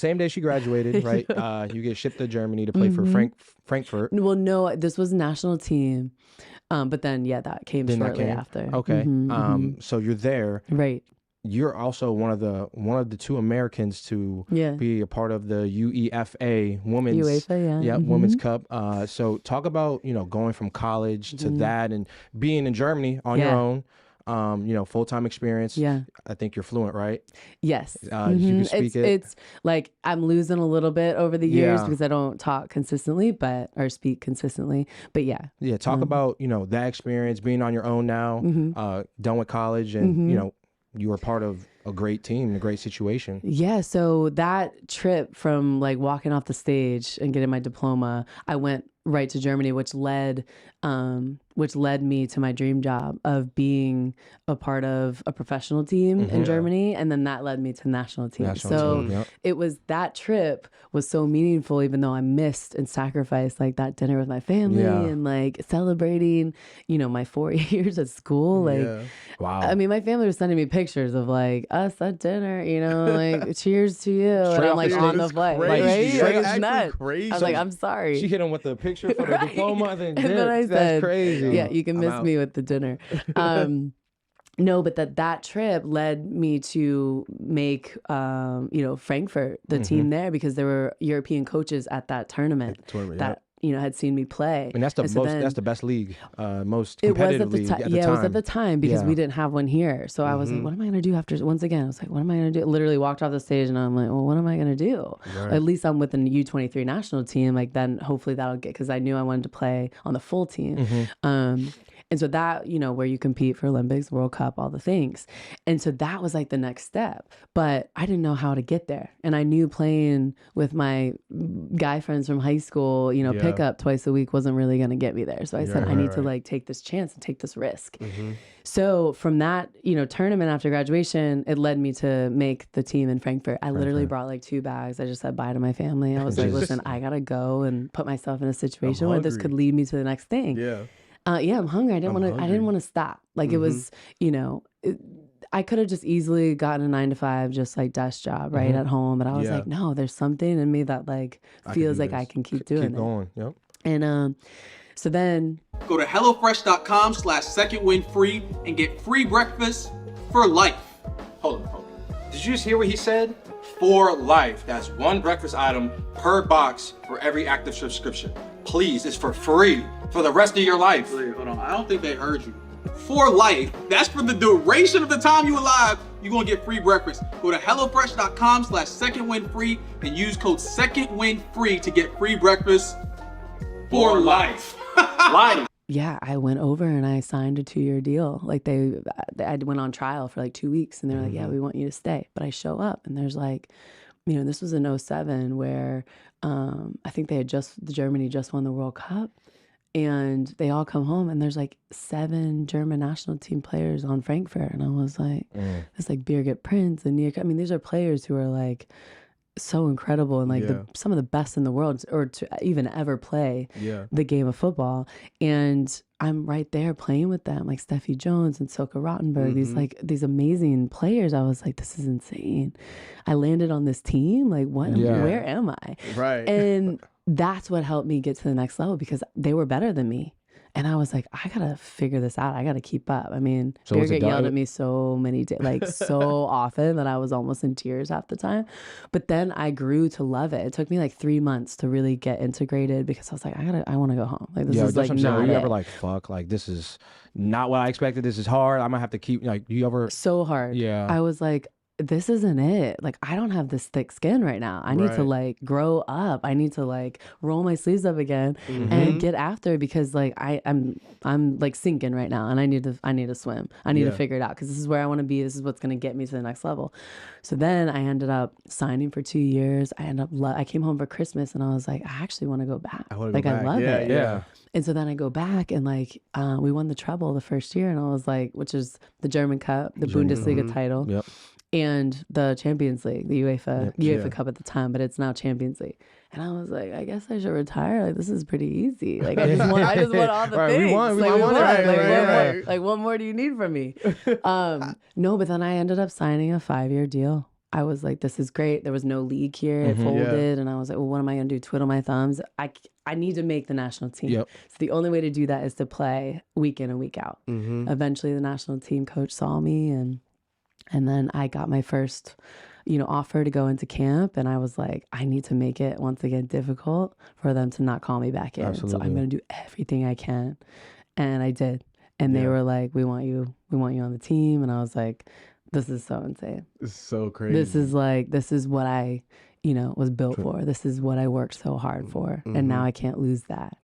Same day she graduated, right? You get shipped to Germany to play for Frankfurt. Well, no, this was a national team. But then, that came shortly after. Okay. So you're there. Right. You're also one of the two Americans to be a part of the UEFA Women's Women's Cup. So talk about, going from college to that and being in Germany on your own. Full-time experience. Yeah. I think you're fluent, right? Yes. You can speak it's like I'm losing a little bit over the years because I don't talk consistently, or speak consistently. But yeah. Yeah. Talk about, that experience, being on your own now, done with college, and, you were part of a great team, a great situation. Yeah. So that trip from like walking off the stage and getting my diploma, I went right to Germany, which led me to my dream job of being a part of a professional team in Germany, and then that led me to national team. It was that trip was so meaningful, even though I missed and sacrificed like that dinner with my family and like celebrating, my 4 years at school. Wow. I mean, my family was sending me pictures of like us at dinner, like cheers to you, Straight and I'm like on the flight, right? It's nuts. Crazy. I was like, I'm sorry. She hit him with the picture for the diploma, and then I said, that's crazy. Yeah, you can miss me with the dinner. No, but that trip led me to make, Frankfurt, the team there, because there were European coaches at that tournament that, had seen me play. And that's the best league, most competitive league at the time. Yeah, it was at the time because we didn't have one here. So I was like, what am I going to do after? Once again, I was like, what am I going to do? Literally walked off the stage and I'm like, well, what am I going to do? Right. At least I'm with the U23 national team. Like then hopefully that'll get, because I knew I wanted to play on the full team. And so that, where you compete for Olympics, World Cup, all the things. And so that was like the next step. But I didn't know how to get there. And I knew playing with my guy friends from high school, pickup twice a week wasn't really going to get me there. So I said, I need to like take this chance and take this risk. So from that, tournament after graduation, it led me to make the team in Frankfurt. I literally brought like 2 bags. I just said bye to my family. I was like, listen, I got to go and put myself in a situation where this could lead me to the next thing. Yeah. I'm hungry. I didn't want to stop. Like it was, I could have just easily gotten a 9 to 5, just like desk job right at home. But I was like, no, there's something in me that like feels like I can keep doing it. Keep going. Yep. And so then go to HelloFresh.com/secondwinfree and get free breakfast for life. Hold on. Did you just hear what he said? For life. That's 1 breakfast item per box for every active subscription. Please, it's for free for the rest of your life. Wait, hold on. I don't think they heard you. For life. That's for the duration of the time you alive. You're going to get free breakfast. Go to HelloFresh.com/secondwinfree and use code secondwinfree to get free breakfast for life. Life. Yeah, I went over and I signed a 2-year deal. Like I went on trial for like 2 weeks and they're like, yeah, we want you to stay. But I show up and there's like, this was in 2007 where I think Germany just won the World Cup. And they all come home and there's like 7 German national team players on Frankfurt. And I was like, it's like Birgit Prinz and these are players who are like so incredible and like some of the best in the world or to even ever play the game of football. And I'm right there playing with them, like Steffi Jones and Silke Rottenberg, these amazing players. I was like, this is insane. I landed on this team. Like, what? Where am I? Right. And that's what helped me get to the next level because they were better than me. And I was like, I got to figure this out. I got to keep up. I mean, Birgit yelled at me so many days, like so often that I was almost in tears half the time. But then I grew to love it. It took me like 3 months to really get integrated because I was like, I want to go home. Like, this is like not you ever like, fuck, like this is not what I expected. This is hard. I'm gonna have to keep like, you ever? So hard. Yeah. I was like, this isn't it. Like, I don't have this thick skin right now. I need to like grow up. I need to like roll my sleeves up again and get after it because like I'm like sinking right now and I need to swim. I need to figure it out because this is where I want to be. This is what's going to get me to the next level. So then I ended up signing for 2 years. I came home for Christmas and I was like, I actually want to go back. I love it. Yeah. And so then I go back and like we won the treble the first year and I was like, which is the German Cup, the Bundesliga title. Yep. And the Champions League, the UEFA Cup at the time, but it's now Champions League. And I was like, I guess I should retire. Like, this is pretty easy. Like, I just want all the things. We won. Like, what more do you need from me? No, but then I ended up signing a 5-year deal. I was like, this is great. There was no league here. It folded. And I was like, well, what am I going to do? Twiddle my thumbs? I need to make the national team. So the only way to do that is to play week in and week out. Eventually, the national team coach saw me, and then I got my first, offer to go into camp. And I was like, I need to make it once again difficult for them to not call me back in. Absolutely. So I'm going to do everything I can. And I did. And they were like, we want you on the team. And I was like, this is so insane. It's so crazy. This is what I, was built for. This is what I worked so hard for. And now I can't lose that.